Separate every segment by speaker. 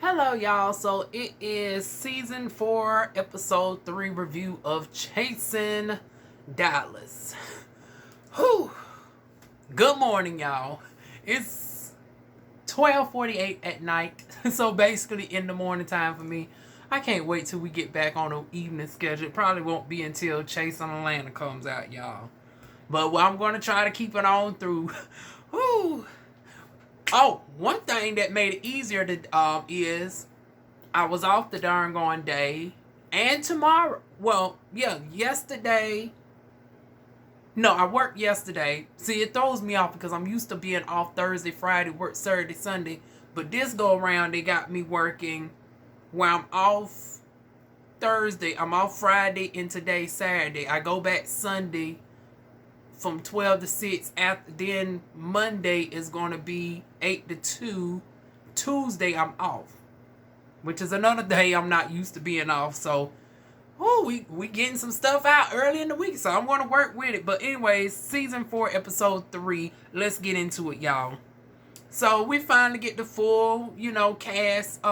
Speaker 1: Hello, y'all. So it is season 4, episode 3 review of Chasing Dallas. Whew. Good morning, y'all. It's 12:48 at night, so basically in the morning time for me. I can't wait till we get back on the evening schedule. It probably won't be until Chasing Atlanta comes out, y'all. But I'm going to try to keep it on through. Whew. Oh, one thing that made it easier to is I was off the darn going day and tomorrow. Well, yeah, yesterday. No, I worked yesterday. See, it throws me off because I'm used to being off Thursday, Friday, work Saturday, Sunday. But this go around, they got me working where I'm off Thursday. I'm off Friday and today Saturday. I go back Sunday from 12 to 6. Then Monday is going to be 8 to 2. Tuesday I'm off, which is another day I'm not used to being off. So, we getting some stuff out early in the week, so I'm going to work with it. But anyways, season 4, episode 3. Let's get into it, y'all. So we finally get the full, cast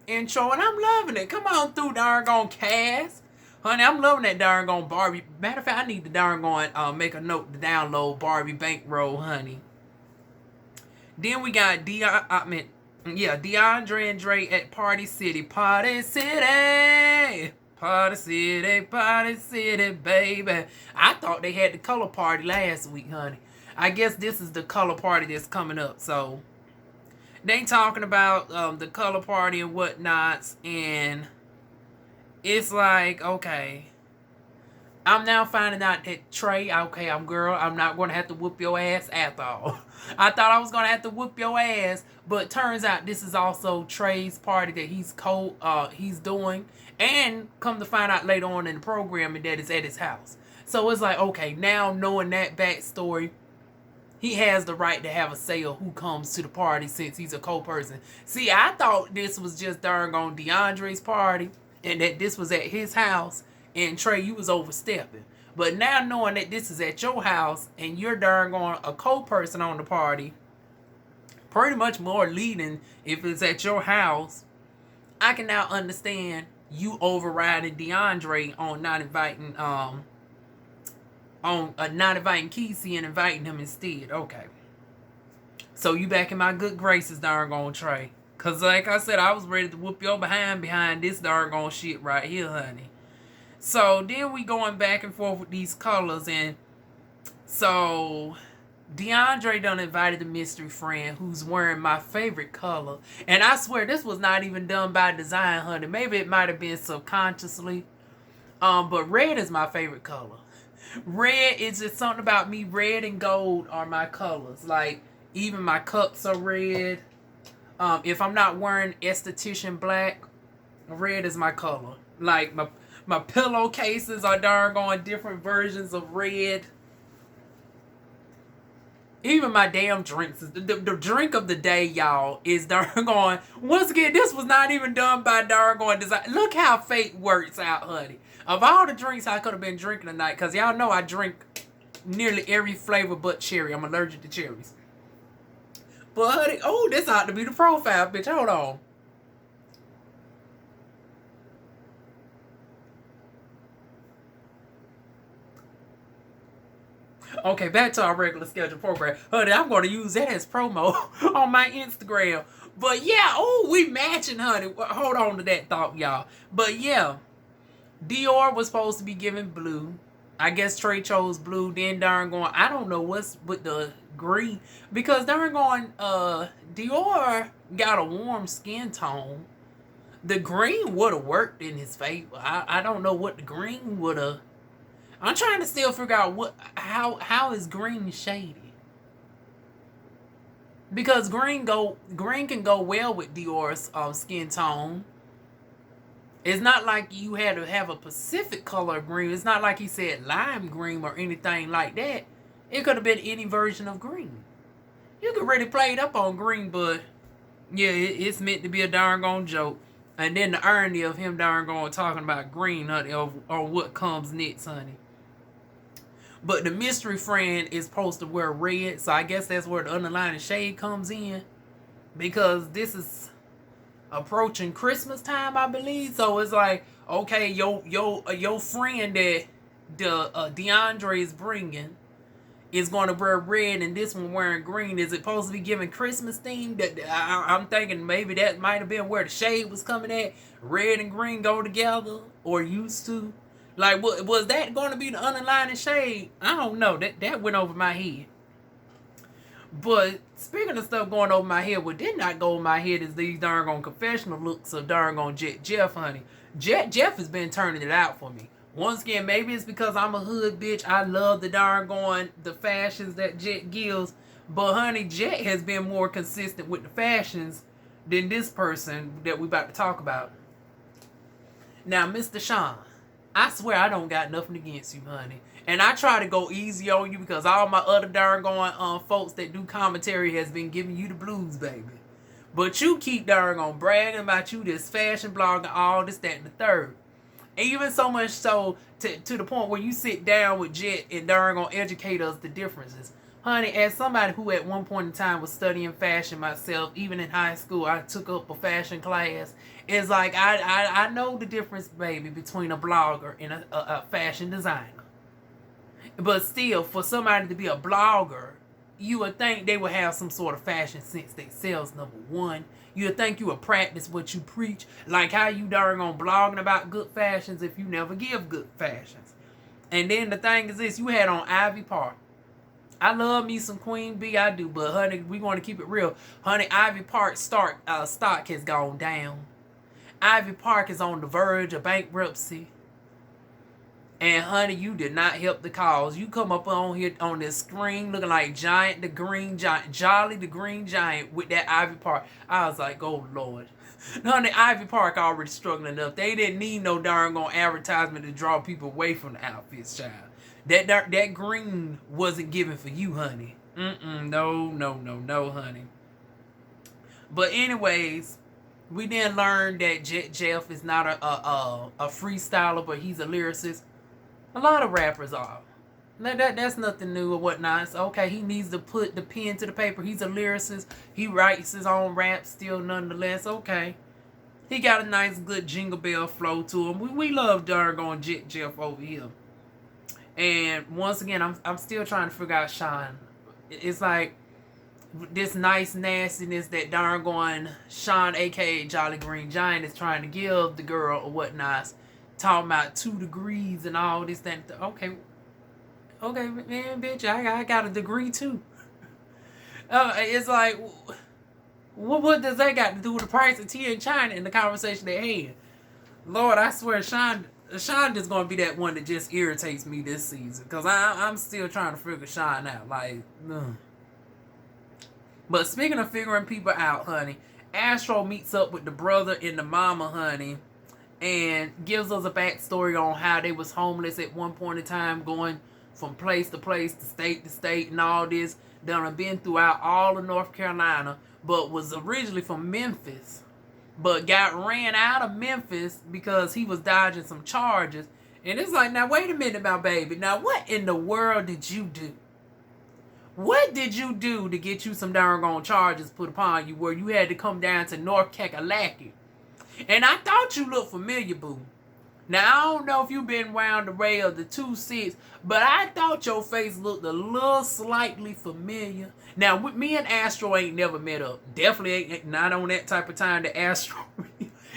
Speaker 1: intro, and I'm loving it. Come on through, darn cast. Honey, I'm loving that darn Barbie. Matter of fact, I need to make a note to download Barbie Bankroll, honey. Then we got DeAndre and Dre at Party City. Party City! Party City, Party City, baby. I thought they had the color party last week, honey. I guess this is the color party that's coming up. So, they talking about the color party and whatnots, and it's like, okay, I'm now finding out that Trey, okay, I'm not going to have to whoop your ass after all. I thought I was going to have to whoop your ass, but turns out this is also Trey's party that he's doing, and come to find out later on in the program that it's at his house. So it's like, okay, now knowing that backstory, he has the right to have a say of who comes to the party since he's a co-person. See, I thought this was just darn on DeAndre's party, and that this was at his house, and Trey, you was overstepping. But now knowing that this is at your house, and you're darn on a co-person on the party, pretty much more leading if it's at your house, I can now understand you overriding DeAndre on not inviting Kesey and inviting him instead. Okay. So you back in my good graces, darn on Trey. Because like I said, I was ready to whoop your behind this darn shit right here, honey. So then we going back and forth with these colors. And so DeAndre done invited the mystery friend who's wearing my favorite color. And I swear this was not even done by design, honey. Maybe it might have been subconsciously. But red is my favorite color. Red is just something about me. Red and gold are my colors. Like, even my cups are red. If I'm not wearing esthetician black, red is my color. Like, my pillowcases are darn on different versions of red. Even my damn drinks. The drink of the day, y'all, is darn on. Once again, this was not even done by darn on design. Look how fate works out, honey. Of all the drinks I could have been drinking tonight, because y'all know I drink nearly every flavor but cherry. I'm allergic to cherries. But, honey, this ought to be the profile, bitch. Hold on. Okay, back to our regular scheduled program. Honey, I'm going to use that as promo on my Instagram. But, yeah, we matching, honey. Hold on to that thought, y'all. But, yeah, Dior was supposed to be giving blue. I guess Trey chose blue. Then darn going, I don't know what's with the green. Because darn going, Dior got a warm skin tone. The green would have worked in his favor. I don't know what the green would have. I'm trying to still figure out how is green shady. Because green can go well with Dior's skin tone. It's not like you had to have a specific color of green. It's not like he said lime green or anything like that. It could have been any version of green. You could really play it up on green, but yeah, it's meant to be a darn gone joke. And then the irony of him darn gone talking about green, honey, or what comes next, honey. But the mystery friend is supposed to wear red, so I guess that's where the underlying shade comes in. Because this is approaching Christmas time, I believe. So it's like, okay, your friend that the DeAndre is bringing is going to wear red, and this one wearing green. Is it supposed to be giving Christmas theme? That I'm thinking maybe that might have been where the shade was coming at. Red and green go together, or used to. Like, was that going to be the underlying shade? I don't know. That went over my head. But speaking of stuff going over my head, what did not go over my head is these darn on confessional looks of darn on Jeff, honey. Jeff has been turning it out for me. Once again, maybe it's because I'm a hood bitch. I love the darn the fashions that Jet gives. But honey, Jet has been more consistent with the fashions than this person that we about to talk about. Now, Mr. Sean, I swear I don't got nothing against you, honey. And I try to go easy on you because all my other darn folks that do commentary has been giving you the blues, baby. But you keep darn bragging about you this fashion blog and all this, that, and the third. And even so much so to the point where you sit down with Jet and darn educate us the differences. Honey, as somebody who at one point in time was studying fashion myself, even in high school, I took up a fashion class. It's like I know the difference, baby, between a blogger and a fashion designer. But still, for somebody to be a blogger, you would think they would have some sort of fashion sense themselves, number one. You would think you would practice what you preach. Like how you darn blogging about good fashions if you never give good fashions. And then the thing is this, you had on Ivy Park. I love me some Queen Bee, I do. But honey, we want to keep it real. Honey, Ivy Park stock has gone down. Ivy Park is on the verge of bankruptcy. And honey, you did not help the cause. You come up on here on this screen looking like Giant the Green Giant, Jolly the Green Giant with that Ivy Park. I was like, oh Lord. Honey, Ivy Park already struggling enough. They didn't need no darn advertisement to draw people away from the outfits, child. That green wasn't given for you, honey. No, honey. But anyways, we then learned that Jeff is not a freestyler, but he's a lyricist. A lot of rappers are. That's nothing new or whatnot. So, okay, he needs to put the pen to the paper. He's a lyricist. He writes his own rap still nonetheless. Okay. He got a nice, good jingle bell flow to him. We love darn Jeff over here. And once again, I'm still trying to figure out Sean. It's like this nice nastiness that darn Sean, a.k.a. Jolly Green Giant, is trying to give the girl or whatnot. Talking about 2 degrees and all this, that. Okay, man, bitch, I got a degree too. It's like, what does that got to do with the price of tea in China in the conversation they had? Lord, I swear, Sean is going to be that one that just irritates me this season. Because I'm still trying to figure Sean out. Like, ugh. But speaking of figuring people out, honey, Astro meets up with the brother and the mama, honey, and gives us a backstory on how they was homeless at one point in time, going from place to place, to state, and all this. Done been throughout all of North Carolina, but was originally from Memphis, but got ran out of Memphis because he was dodging some charges. And it's like, now wait a minute, my baby. Now what in the world did you do? What did you do to get you some darn charges put upon you where you had to come down to North Kakalaki? And I thought you looked familiar, boo. Now, I don't know if you've been around the way of the 2-6, but I thought your face looked a little slightly familiar. Now, with me and Astro ain't never met up. Definitely ain't not on that type of time that Astro.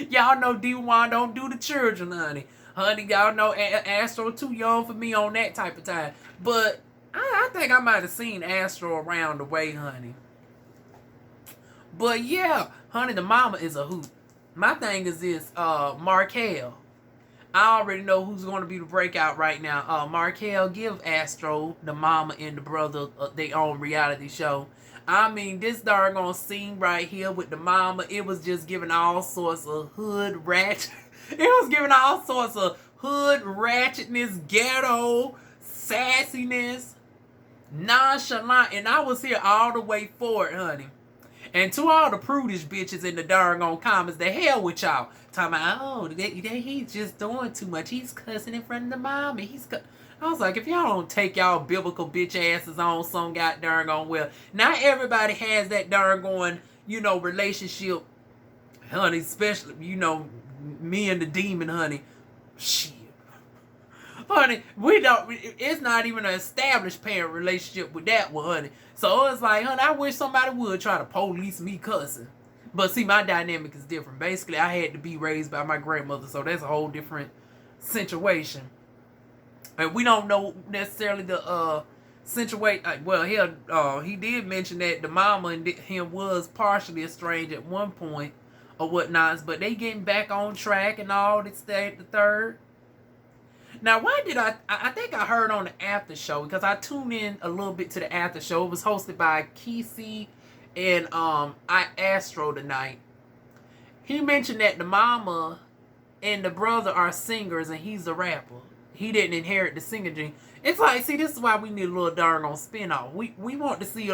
Speaker 1: Y'all know DivaWuan don't do the children, honey. Honey, y'all know Astro too young for me on that type of time. But I think I might have seen Astro around the way, honey. But yeah, honey, the mama is a hoot. My thing is this, Markel. I already know who's going to be the breakout right now. Markel give Astro, the mama, and the brother their own reality show. I mean, this doggone scene right here with the mama, it was just giving all sorts of hood ratchet. It was giving all sorts of hood ratchetness, ghetto, sassiness, nonchalant. And I was here all the way for it, honey. And to all the prudish bitches in the darn comments, the hell with y'all. Talking about, oh, he's just doing too much. He's cussing in front of the mom. And I was like, if y'all don't take y'all biblical bitch asses on some goddamn well. Not everybody has that darn relationship honey, especially, you know, me and the demon, honey. Shit. Honey, we don't, it's not even an established parent relationship with that one, honey. So it's like, honey, I wish somebody would try to police me cussing. But see, my dynamic is different. Basically, I had to be raised by my grandmother, so that's a whole different situation. And we don't know necessarily the situation. Well, he did mention that the mama and him was partially estranged at one point or whatnot, but they getting back on track and all this, that, the third. Now, why did I think I heard on the after show, because I tuned in a little bit to the after show. It was hosted by Kesey and I Astro tonight. He mentioned that the mama and the brother are singers and he's a rapper. He didn't inherit the singer gene. It's like, see, this is why we need a little darn on spinoff. We want to see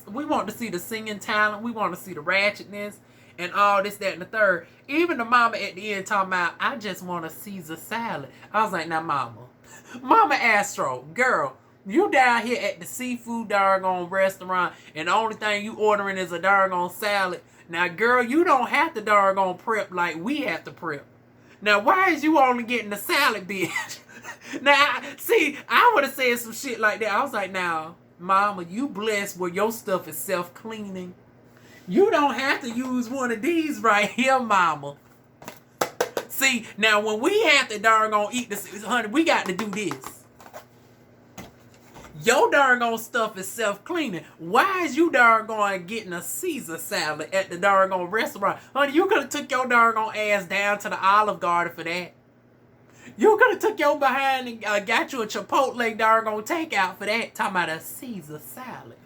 Speaker 1: we want to see the singing talent. We want to see the ratchetness and all this, that, and the third. Even the mama at the end talking about, I just want a Caesar salad. I was like, now, Mama Astro, girl, you down here at the seafood doggone restaurant, and the only thing you ordering is a doggone salad. Now, girl, you don't have to doggone prep like we have to prep. Now, why is you only getting the salad, bitch? Now, see, I would have said some shit like that. I was like, now, Mama, you blessed where your stuff is self-cleaning. You don't have to use one of these right here, Mama. See, now when we have to darn eat this, honey, we got to do this. Your darn stuff is self-cleaning. Why is you darn getting a Caesar salad at the darn restaurant? Honey, you could have took your darn ass down to the Olive Garden for that. You could have took your behind and got you a Chipotle darn takeout for that. Talking about a Caesar salad.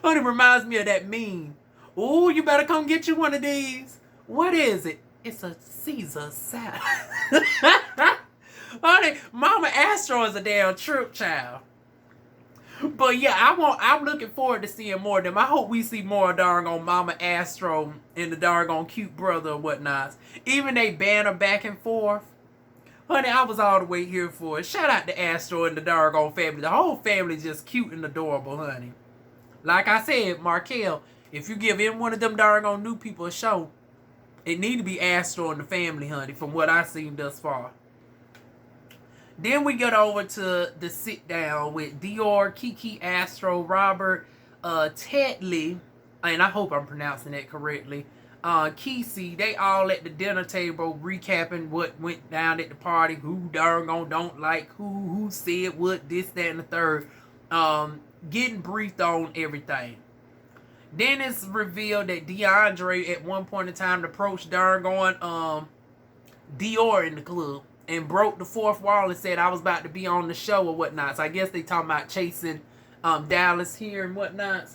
Speaker 1: Honey, reminds me of that meme. Ooh, you better come get you one of these. What is it? It's a Caesar salad. Honey, Mama Astro is a damn trip child. But yeah, I'm looking forward to seeing more of them. I hope we see more darn Mama Astro and the darn cute brother or whatnot. Even they banter back and forth. Honey, I was all the way here for it. Shout out to Astro and the darn family. The whole family is just cute and adorable, honey. Like I said, Markel, if you give any one of them darn new people a show, it need to be Astro and the family, honey, from what I've seen thus far. Then we get over to the sit down with Dior, Kiki, Astro, Robert, Tetley, and I hope I'm pronouncing that correctly. Kesey, they all at the dinner table recapping what went down at the party, who darn don't like who said what, this, that, and the third. Getting briefed on everything. Then it's revealed that DeAndre at one point in time approached Dior in the club and broke the fourth wall and said I was about to be on the show or whatnot. So I guess they talking about chasing Dallas here and whatnot.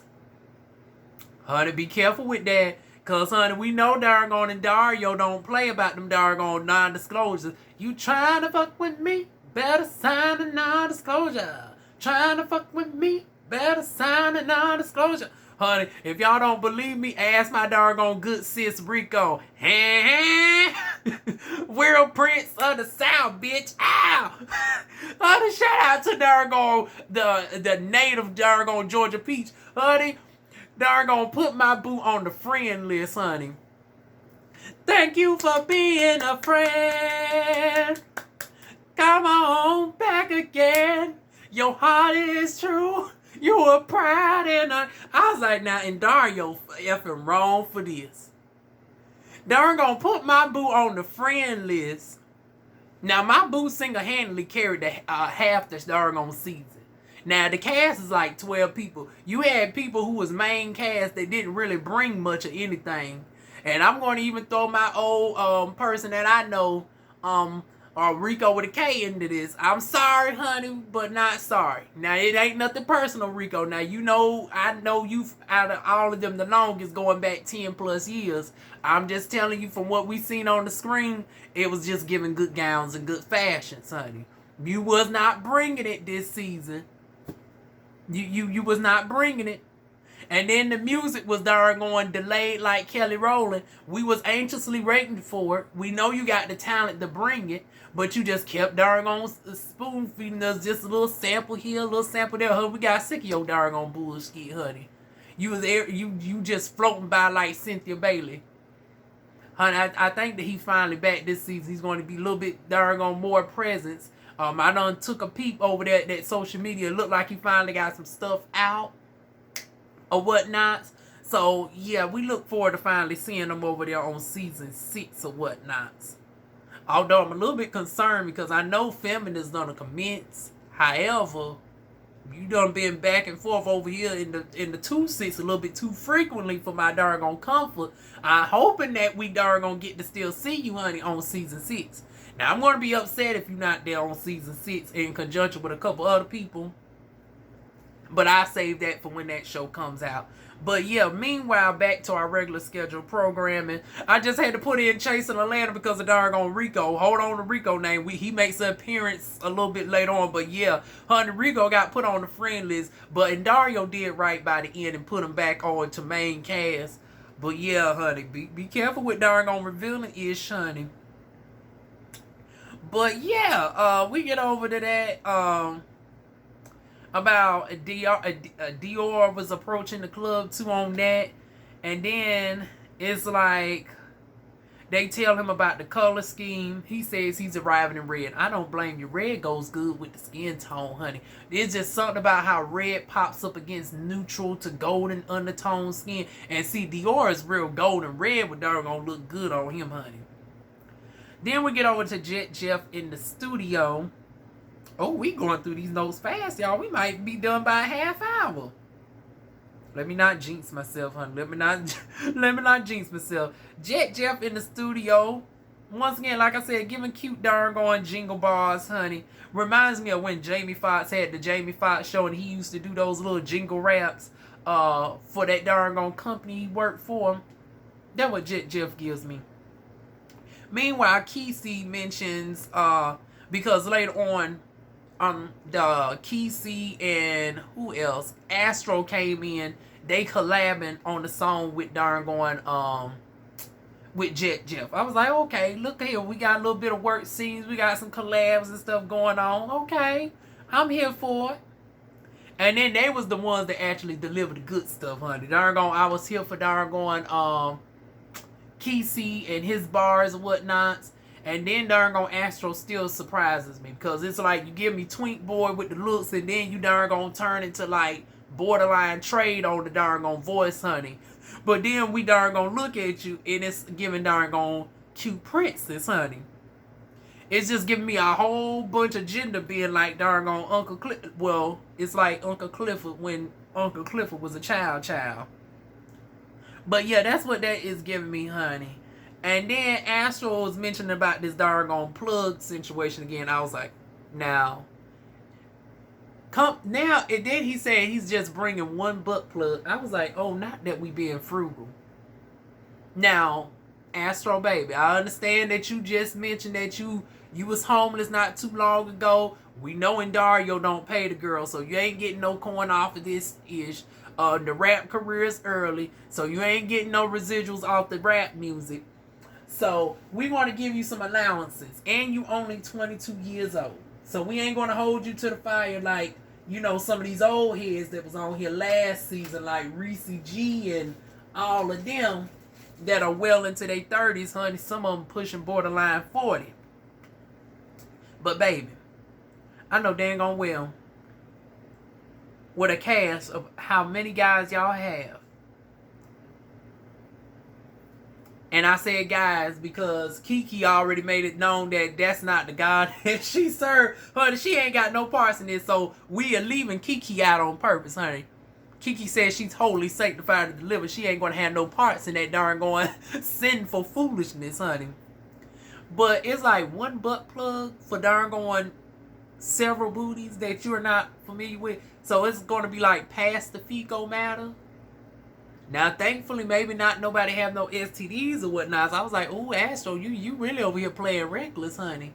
Speaker 1: Honey, be careful with that. Cause honey, we know Dargon and Dario don't play about them Dargon non-disclosures. You trying to fuck with me? Better sign a non-disclosure. Trying to fuck with me? Better sign a non-disclosure. Honey, if y'all don't believe me, ask my doggone good sis Rico. World Prince of the South, bitch. Ow! Honey, shout out to doggone the native doggone Georgia Peach. Honey, doggone put my boo on the friend list, honey. Thank you for being a friend. Come on back again. Your heart is true. You were proud and I was like, now, and Dario effing wrong for this. Darn gonna put my boo on the friend list. Now, my boo single-handedly carried the half the darn season. Now, the cast is like 12 people. You had people who was main cast that didn't really bring much of anything. And I'm going to even throw my old person that I know, Rico with a K into this. I'm sorry, honey, but not sorry. Now, it ain't nothing personal, Rico. Now, you know, I know you out of all of them the longest, going back 10 plus years. I'm just telling you from what we seen on the screen, it was just giving good gowns and good fashions, honey. You was not bringing it this season. You was not bringing it. And then the music was going delayed like Kelly Rowland. We was anxiously waiting for it. We know you got the talent to bring it, but you just kept on spoon feeding us just a little sample here, a little sample there. Honey, we got sick of your on bullshit, honey. You was there, you just floating by like Cynthia Bailey. Honey, I think that he finally back this season. He's going to be a little bit on more presence. I done took a peep over there at that social media. It looked like he finally got some stuff out or whatnot. So, yeah, we look forward to finally seeing him over there on season 6 or whatnot. Although I'm a little bit concerned because I know filming is going to commence. However, you done been back and forth over here in the 2-6 a little bit too frequently for my darn comfort. I'm hoping that we darn get to still see you, honey, on season 6. Now, I'm going to be upset if you're not there on season 6 in conjunction with a couple other people. But I save that for when that show comes out. But yeah, meanwhile, back to our regular scheduled programming. I just had to put in Chasing Atlanta because of darn Rico. Hold on to Rico name. He makes an appearance a little bit later on. But yeah, honey, Rico got put on the friend list. But Dario did right by the end and put him back on to main cast. But yeah, honey, be careful with darn revealing ish, honey. But yeah, we get over to that. About Dior was approaching the club too on that. And then it's like they tell him about the color scheme. He says he's arriving in red. I don't blame you. Red goes good with the skin tone, honey. It's just something about how red pops up against neutral to golden undertone skin. And see, Dior is real golden. Red would darn gonna look good on him, honey. Then we get over to Jet Jeff in the studio. Oh, we going through these notes fast, y'all. We might be done by a half hour. Let me not jinx myself, honey. Let me not jinx myself. Jet Jeff in the studio. Once again, like I said, giving cute darn jingle bars, honey. Reminds me of when Jamie Foxx had the Jamie Foxx show and he used to do those little jingle raps for that darn company he worked for. That's what Jet Jeff gives me. Meanwhile, Kesey mentions, because later on, the Kesey and who else? Astro came in. They collabing on the song with with Jet Jeff. I was like, okay, look here. We got a little bit of work scenes. We got some collabs and stuff going on. Okay, I'm here for it. And then they was the ones that actually delivered the good stuff, honey. I was here for Kesey and his bars and whatnots. And then Astro still surprises me because it's like you give me Twink Boy with the looks and then you turn into like borderline trade on the voice, honey. But then we look at you and it's giving cute princess, honey. It's just giving me a whole bunch of gender being like Uncle Clifford. Well, it's like Uncle Clifford when Uncle Clifford was a child. But yeah, that's what that is giving me, honey. And then Astro was mentioning about this plug situation again. I was like, now. And then he said he's just bringing one butt plug. I was like, oh, not that we being frugal. Now, Astro baby, I understand that you just mentioned that you was homeless not too long ago. We know in Dario don't pay the girl, so you ain't getting no coin off of this ish. The rap career is early, so you ain't getting no residuals off the rap music. So we want to give you some allowances. And you only 22 years old. So we ain't going to hold you to the fire like, some of these old heads that was on here last season, like Reese G and all of them that are well into their 30s, honey. Some of them pushing borderline 40. But baby, I know dang on well with a cast of how many guys y'all have. And I said guys because Kiki already made it known that that's not the God that she served. Honey, she ain't got no parts in this, so we are leaving Kiki out on purpose, honey. Kiki says she's wholly sanctified to deliver. She ain't going to have no parts in that sinful foolishness, honey. But it's like one butt plug for several booties that you're not familiar with. So it's going to be like past the fecal matter. Now, thankfully, maybe not nobody have no STDs or whatnot. So I was like, ooh, Astro, you really over here playing reckless, honey.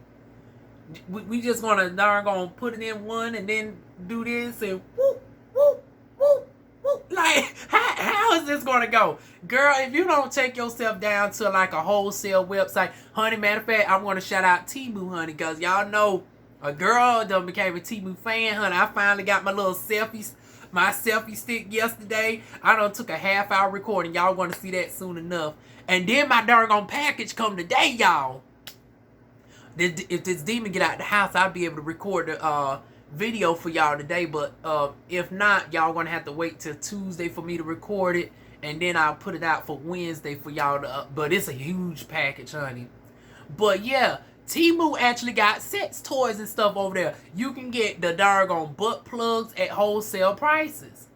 Speaker 1: We just gonna put it in one and then do this and whoop, whoop, whoop, whoop. Like, how is this gonna go? Girl, if you don't take yourself down to like a wholesale website, honey, matter of fact, I'm gonna shout out Temu, honey, because y'all know a girl done became a Temu fan, honey. I finally got my little selfie stick yesterday. I done took a half-hour recording. Y'all want to see that soon enough. And then my darn package come today, y'all. If this demon get out the house, I'll be able to record the video for y'all today. But if not, y'all gonna have to wait till Tuesday for me to record it. And then I'll put it out for Wednesday for y'all to but it's a huge package, honey. But yeah, Temu actually got sex toys and stuff over there. You can get the darn butt plugs at wholesale prices.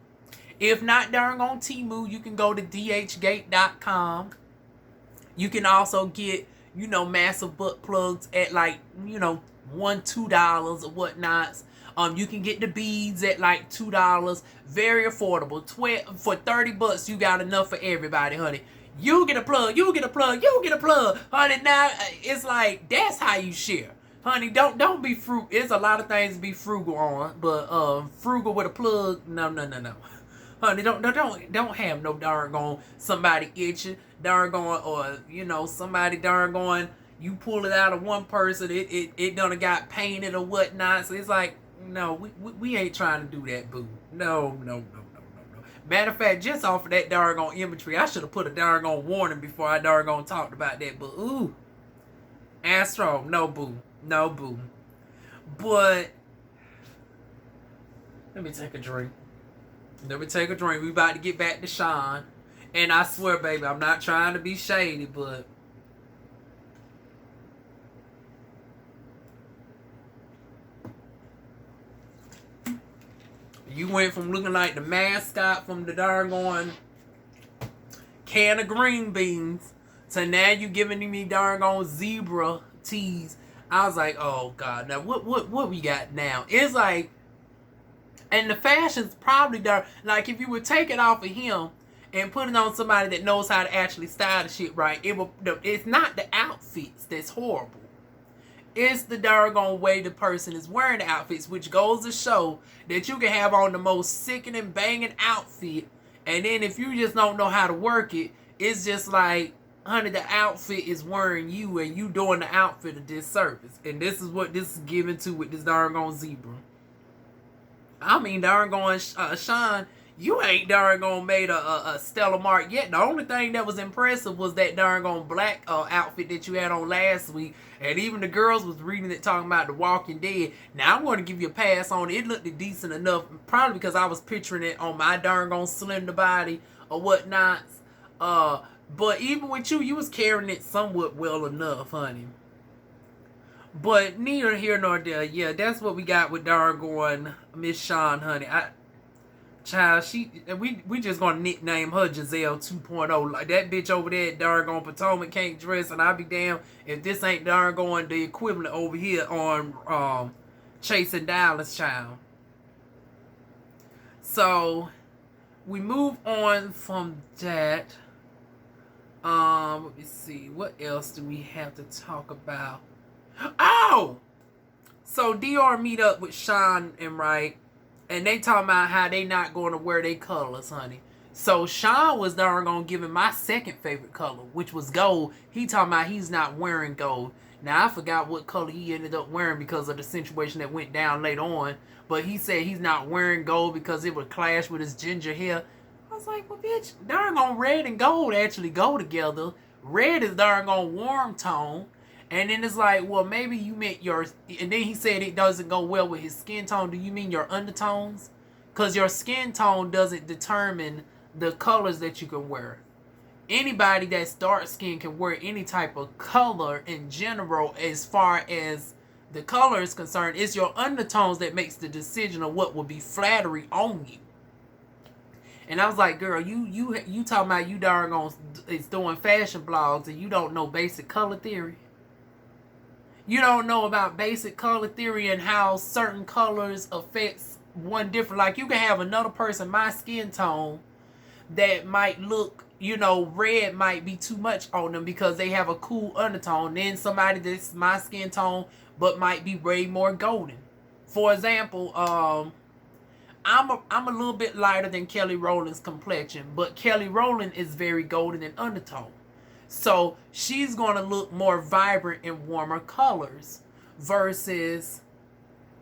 Speaker 1: If not darn on Temu, you can go to dhgate.com. You can also get, you know, massive butt plugs at like, you know, $1-2 or whatnots. You can get the beads at like $2. Very affordable. For $30, you got enough for everybody, honey. You get a plug, you get a plug, you get a plug, honey. Now it's like that's how you share, honey. Don't be frugal. It's a lot of things to be frugal on, but frugal with a plug, no. Honey, don't have no darn somebody itching, darn or you know somebody darn you pull it out of one person, it done got painted or whatnot. So it's like no, we ain't trying to do that, boo. No. Matter of fact, just off of that darn imagery, I should have put a darn warning before I darn talked about that. But ooh, Astro, no boo. But let me take a drink. We about to get back to Sean. And I swear, baby, I'm not trying to be shady, but you went from looking like the mascot from the darn can of green beans to now you giving me darn zebra tees. I was like, oh God, now what we got now? It's like, and the fashion's probably darn, like if you would take it off of him and put it on somebody that knows how to actually style the shit right, it's not the outfits that's horrible. It's the darn way the person is wearing the outfits, which goes to show that you can have on the most sickening, banging outfit, and then if you just don't know how to work it, it's just like, honey, the outfit is wearing you, and you doing the outfit a disservice. And this is what this is given to with this darn zebra. I mean, darn Sean, you ain't darn made a stellar mark yet. The only thing that was impressive was that darn black outfit that you had on last week. And even the girls was reading it talking about The Walking Dead. Now, I'm going to give you a pass on it. It looked decent enough. Probably because I was picturing it on my darn slender body or whatnot. But even with you was carrying it somewhat well enough, honey. But neither here nor there. Yeah, that's what we got with darn Miss Sean, honey. Child, we just gonna nickname her Giselle 2.0. Like that bitch over there at darn Potomac can't dress, and I'll be damned if this ain't darn the equivalent over here on Chasing Dallas, child. So we move on from that. Let me see, what else do we have to talk about? Oh! So Dior meet up with Sean and right, and they talking about how they not going to wear their colors, honey. So Sean was darn gonna give him my second favorite color, which was gold. He talking about he's not wearing gold. Now I forgot what color he ended up wearing because of the situation that went down later on. But he said he's not wearing gold because it would clash with his ginger hair. I was like, well, bitch, darn red and gold actually go together. Red is darn warm tone. And then it's like, well, maybe you meant your... And then he said it doesn't go well with his skin tone. Do you mean your undertones? Because your skin tone doesn't determine the colors that you can wear. Anybody that's dark skin can wear any type of color in general as far as the color is concerned. It's your undertones that makes the decision of what will be flattery on you. And I was like, girl, you talking about you darn is doing fashion blogs and you don't know basic color theory? You don't know about basic color theory and how certain colors affects one different. Like you can have another person, my skin tone, that might look, you know, red might be too much on them because they have a cool undertone. Then somebody that's my skin tone but might be way more golden. For example, I'm a little bit lighter than Kelly Rowland's complexion, but Kelly Rowland is very golden in undertone. So she's going to look more vibrant in warmer colors versus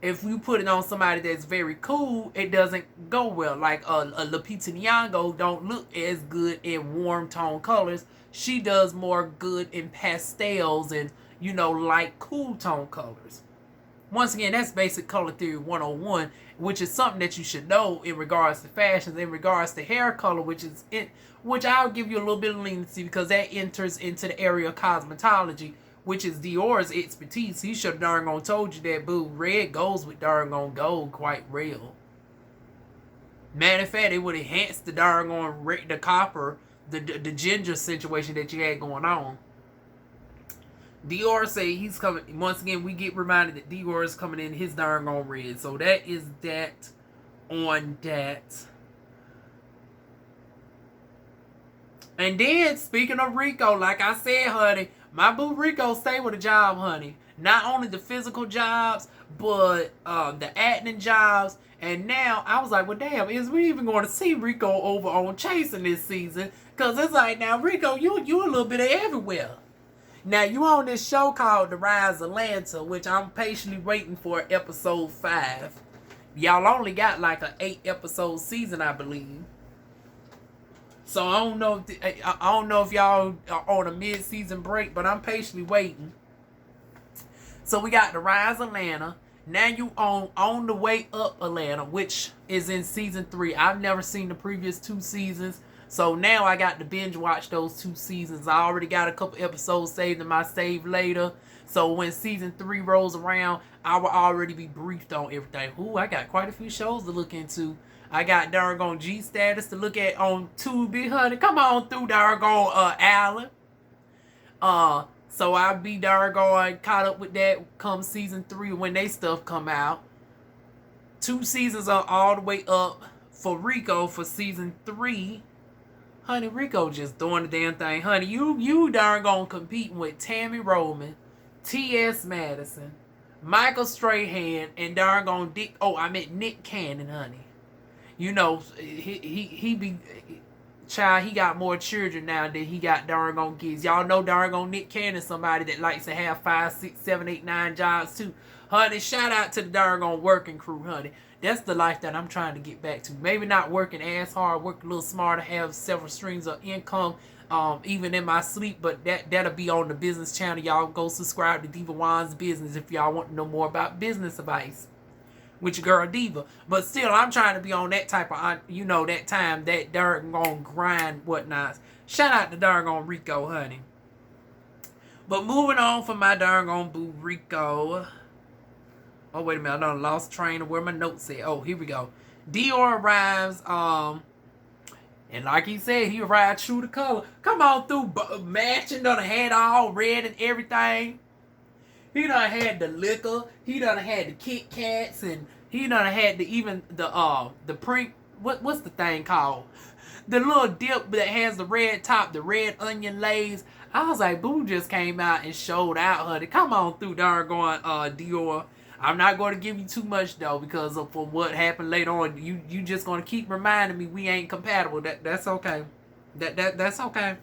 Speaker 1: if you put it on somebody that's very cool, it doesn't go well. Like a Lupita Nyong'o don't look as good in warm tone colors. She does more good in pastels and, you know, light cool tone colors. Once again, that's basic color theory 101, which is something that you should know in regards to fashions, in regards to hair color, which I'll give you a little bit of leniency because that enters into the area of cosmetology, which is Dior's expertise. He should have darn gone told you that, boo, red goes with darn gone gold quite real. Matter of fact, it would enhance the darn gone the copper, the ginger situation that you had going on. Dior say he's coming. Once again, we get reminded that Dior is coming in his darn gone red. So that is that on that. And then, speaking of Rico, like I said, honey, my boo Rico stay with a job, honey. Not only the physical jobs, but the acting jobs. And now, I was like, well, damn, is we even going to see Rico over on Chasing this season? Because it's like, now, Rico, you a little bit of everywhere. Now, you on this show called The Rise of Atlanta, which I'm patiently waiting for episode 5. Y'all only got like an 8-episode season, I believe. So I don't know if y'all are on a mid-season break, but I'm patiently waiting. So we got The Rise of Atlanta. Now you on the Way Up Atlanta, which is in season 3. I've never seen the previous 2 seasons. So now I got to binge watch those 2 seasons. I already got a couple episodes saved in my save later. So when season 3 rolls around, I will already be briefed on everything. Ooh, I got quite a few shows to look into. I got darn G Status to look at on Tubi, honey. Come on through darn Allen. So I'll be darn caught up with that come season 3 when they stuff come out. 2 seasons are all the way up for Rico for season 3. Honey, Rico just doing the damn thing. Honey, you darn competing with Tammy Roman, T.S. Madison, Michael Strahan, and darn Nick Cannon, honey. You know, he be child, he got more children now than he got darn kids. Y'all know darn Nick Cannon, somebody that likes to have 5, 6, 7, 8, 9 jobs too. Honey, shout out to the darn working crew, honey. That's the life that I'm trying to get back to. Maybe not working ass hard, work a little smarter, have several streams of income, even in my sleep, but that'll be on the business channel. Y'all go subscribe to DivaWuan's business if y'all want to know more about business advice with your girl Diva. But still, I'm trying to be on that type of, you know, that time, that darn grind, whatnot. Shout out to darn Rico, honey. But moving on from my darn boo Rico. Oh, wait a minute. I done lost train of where my notes at. Oh, here we go. Dior arrives, and like he said, he arrived true to color. Come on through, matching, done had all red and everything. He done had the liquor. He done had the Kit Kats, and he done had the print. What's the thing called? The little dip that has the red top, the red onion lays. I was like, boo just came out and showed out, honey. Come on through, darn Dior. I'm not going to give you too much though, because of for what happened later on. You just going to keep reminding me we ain't compatible. That's okay. That's okay.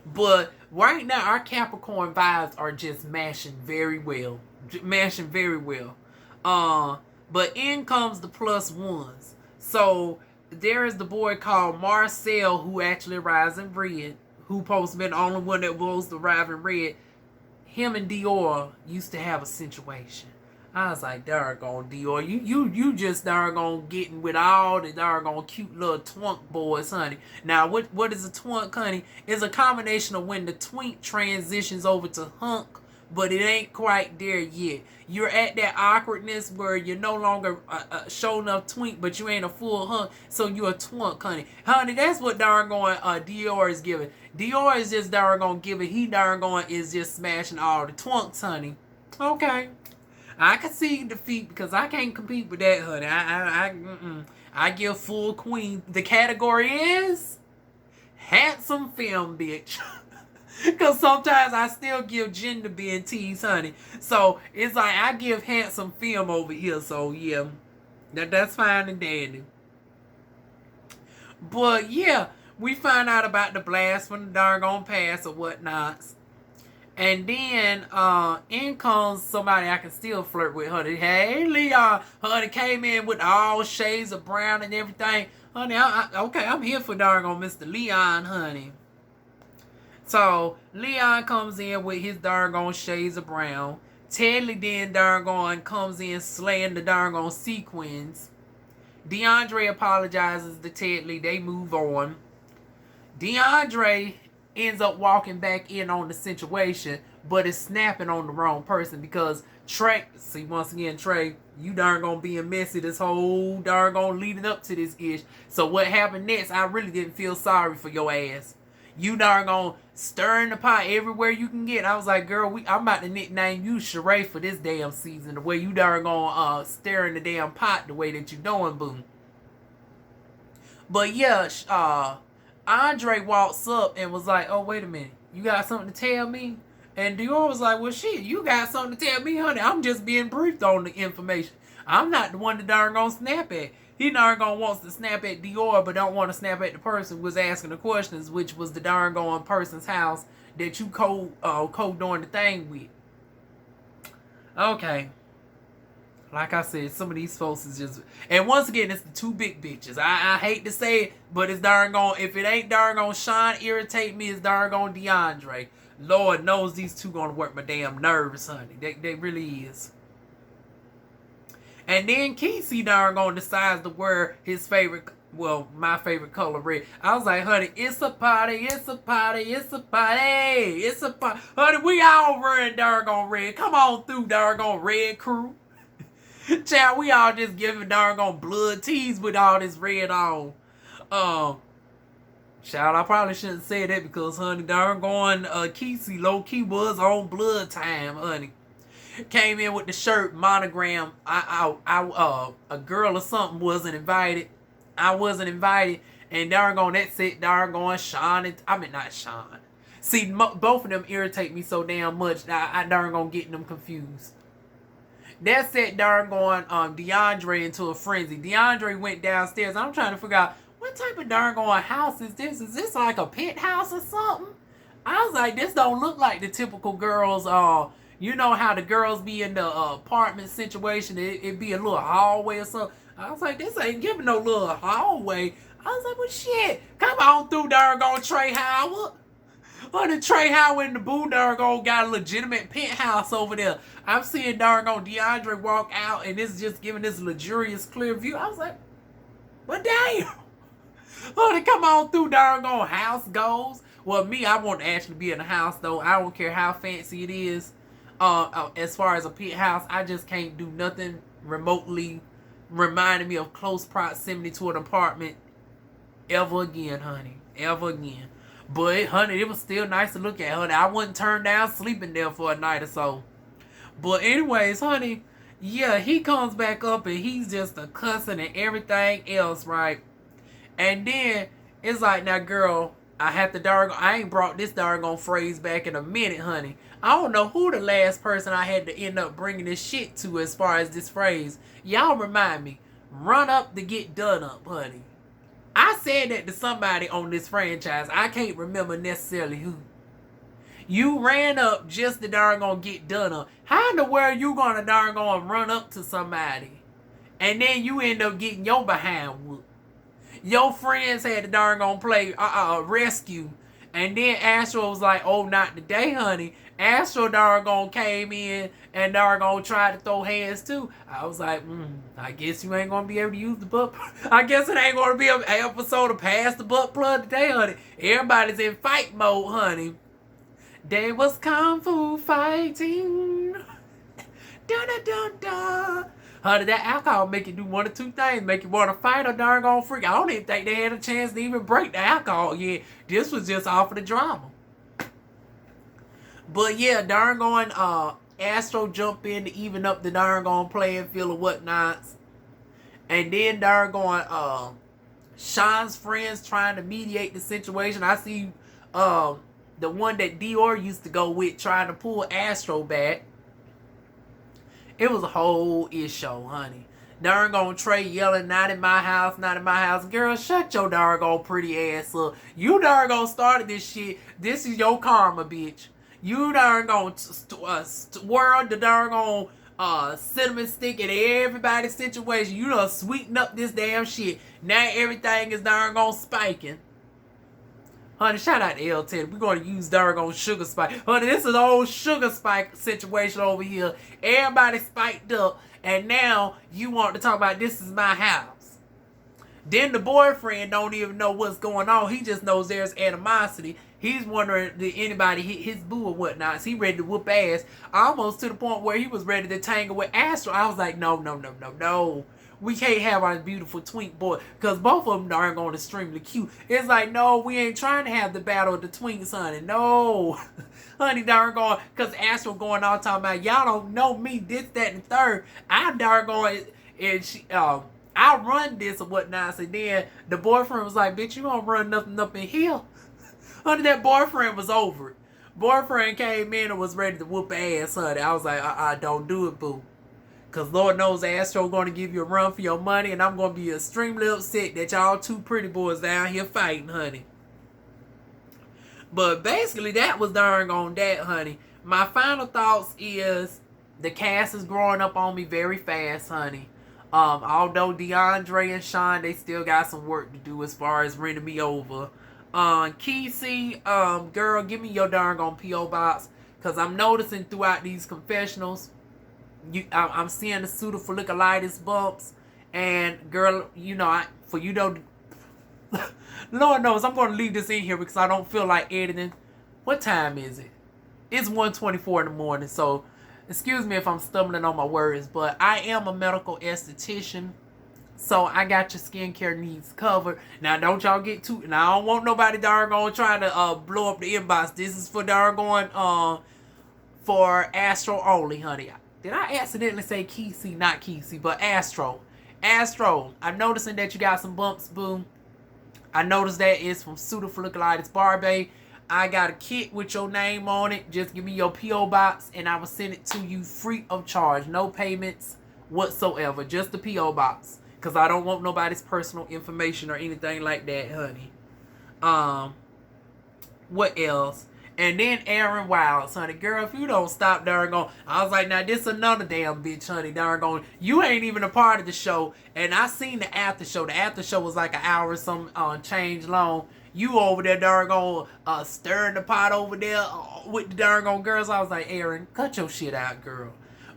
Speaker 1: But right now, our Capricorn vibes are just mashing very well. But in comes the plus ones. So there is the boy called Marcel who actually arrives in red. Who supposed to be the only one that was to arrive in red. Him and Dior used to have a situation. I was like, darn Dior, you just darn getting with all the darn cute little twunk boys, honey. Now, what is a twunk, honey? It's a combination of when the twink transitions over to hunk, but it ain't quite there yet. You're at that awkwardness where you're no longer showing enough twink, but you ain't a full hunk, so you're a twunk, honey. Honey, that's what darn Dior is giving. Dior is just darn giving. He darn is just smashing all the twunks, honey. Okay. I can see defeat because I can't compete with that, honey. I give full queen. The category is handsome film, bitch. Because sometimes I still give gender being teased, honey. So it's like I give handsome film over here. So yeah, that's fine and dandy. But yeah, we find out about the blast from the darn past or whatnot. And then in comes somebody I can still flirt with, honey. Hey, Leon, honey, came in with all shades of brown and everything. Honey, okay, I'm here for darn Mr. Leon, honey. So Leon comes in with his darn shades of brown. Tedley then darn comes in slaying the darn sequins. DeAndre apologizes to Tedley. They move on. DeAndre ends up walking back in on the situation, but is snapping on the wrong person because Trey, see, once again, Trey, you darn being messy this whole darn leading up to this ish. So what happened next, I really didn't feel sorry for your ass. You darn stirring the pot everywhere you can get. I was like, girl, I'm about to nickname you Sheree for this damn season. The way you darn stirring the damn pot the way that you doing, boo. But yeah, Andre walks up and was like, oh, wait a minute. You got something to tell me? And Dior was like, well, shit, you got something to tell me, honey. I'm just being briefed on the information. I'm not the one that darn snap at. He darn wants to snap at Dior, but don't want to snap at the person who was asking the questions, which was the darn person's house that you co-doing the thing with. Okay. Like I said, some of these folks is just... And once again, it's the two big bitches. I hate to say it, but it's darn if it ain't darn Sean irritate me, it's darn DeAndre. Lord knows these two gonna work my damn nerves, honey. They really is. And then Kesey darn decides to wear his favorite, well, my favorite color, red. I was like, honey, it's a party, it's a party, it's a party, it's a party. Honey, we all wearing darn red. Come on through, darn red crew. Child, we all just giving darn blood teas with all this red on. Child, I probably shouldn't say that because, honey, darn Kesey low-key was on blood time, honey. Came in with the shirt monogram. A girl or something wasn't invited. I wasn't invited. And darn that's it. Darn Sean and, I mean, not Sean. See, both of them irritate me so damn much that I darn getting them confused. That set darn DeAndre into a frenzy. DeAndre went downstairs. I'm trying to figure out what type of darn house is this? Is this like a penthouse or something? I was like, this don't look like the typical girls. You know how the girls be in the apartment situation. It be a little hallway or something. I was like, this ain't giving no little hallway. I was like, well, shit. Come on through, darn Trey Howard. The Trey Howard and the boo darn got a legitimate penthouse over there. I'm seeing darn DeAndre walk out, and it's just giving this luxurious, clear view. I was like, well, damn. Come on through, darn house goes. Well, me, I want to actually be in a house, though. I don't care how fancy it is. As far as a penthouse, I just can't do nothing remotely reminding me of close proximity to an apartment ever again, honey. Ever again. But, honey, it was still nice to look at, honey. I wouldn't turn down sleeping there for a night or so. But anyways, honey, yeah, he comes back up and he's just a cussing and everything else, right? And then it's like, now, girl, I ain't brought this darn phrase back in a minute, honey. I don't know who the last person I had to end up bringing this shit to as far as this phrase. Y'all remind me. Run up to get done up, honey. I said that to somebody on this franchise. I can't remember necessarily who. You ran up just to darn get done up. How in the world you gonna darn run up to somebody and then you end up getting your behind whooped? Your friends had to darn play rescue. And then Astro was like, oh, not today, honey. Astro darn came in and darn tried to throw hands too. I was like, I guess you ain't gonna be able to use the butt plug. I guess it ain't gonna be an episode of Pass the Butt Plug today, honey. Everybody's in fight mode, honey. They was kung fu fighting. Da-da-da-da. Honey, that alcohol make you do one or two things. Make you want to fight or darn freak. I don't even think they had a chance to even break the alcohol yet. This was just off of the drama. But yeah, darn Astro jump in to even up the darn playing field or whatnot. And then darn Sean's friends trying to mediate the situation. I see the one that Dior used to go with trying to pull Astro back. It was a whole issue, honey. Darn Trey yelling, not in my house, not in my house. Girl, shut your darn pretty ass up. You darn started this shit. This is your karma, bitch. You darn gonna swirl the darn on cinnamon stick in everybody's situation. You done sweeten up this damn shit. Now everything is darn gonna spiking. Honey, shout out to L10. We're going to use darn sugar spike. Honey, this is an old sugar spike situation over here. Everybody spiked up. And now you want to talk about this is my house. Then the boyfriend don't even know what's going on. He just knows there's animosity. He's wondering did anybody hit his boo or whatnot. So he ready to whoop ass. Almost to the point where he was ready to tangle with Astro. I was like, no. We can't have our beautiful twink boy. Because both of them darn going extremely cute. It's like, no, we ain't trying to have the battle of the twinks, honey. No. Honey, darn going. Because Astro going on talking about, y'all don't know me, this, that, and third. I darn going, and she, I run this or whatnot. So then the boyfriend was like, bitch, you don't run nothing up in here. Honey, that boyfriend was over it. Boyfriend came in and was ready to whoop ass, honey. I was like, don't do it, boo. Because Lord knows Astro going to give you a run for your money. And I'm going to be extremely upset that y'all two pretty boys down here fighting, honey. But basically, that was darn on that, honey. My final thoughts is the cast is growing up on me very fast, honey. Although DeAndre and Sean, they still got some work to do as far as renting me over. Kesey, girl, give me your darn on P.O. Box. Because I'm noticing throughout these confessionals, I'm seeing the pseudo-folliculitis bumps, and girl, you know, Lord knows I'm going to leave this in here because I don't feel like editing. What time is it? It's 1:24 in the morning, so excuse me if I'm stumbling on my words, but I am a medical esthetician, so I got your skincare needs covered. Now, don't y'all get too, now I don't want nobody darn going trying to blow up the inbox. This is for darn going for Astro only, honey. Did I accidentally say Kesey? Not Kesey, but Astro. Astro, I'm noticing that you got some bumps, boom. I noticed that it's from pseudofolliculitis barbae. I got a kit with your name on it. Just give me your P.O. box and I will send it to you free of charge. No payments whatsoever. Just the P.O. box. Because I don't want nobody's personal information or anything like that, honey. What else? And then Aaron Wilds, honey. Girl, if you don't stop, darn gone. I was like, now this another damn bitch, honey. Darn gone. You ain't even a part of the show. And I seen the after show. The after show was like an hour or some change long. You over there, darn gone, stirring the pot over there with the darn gone girls. I was like, Aaron, cut your shit out, girl.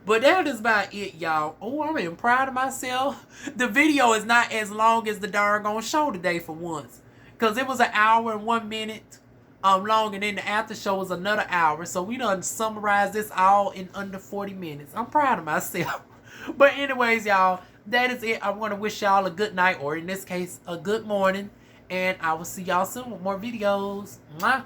Speaker 1: But that is about it, y'all. Oh, I'm even proud of myself. The video is not as long as the darn gone show today for once. Because it was an hour and 1 minute. Long, and then the after show was another hour. So we done summarized this all in under 40 minutes. I'm proud of myself. But anyways, y'all, that is it. I want to wish y'all a good night, or in this case, a good morning. And I will see y'all soon with more videos. Mwah.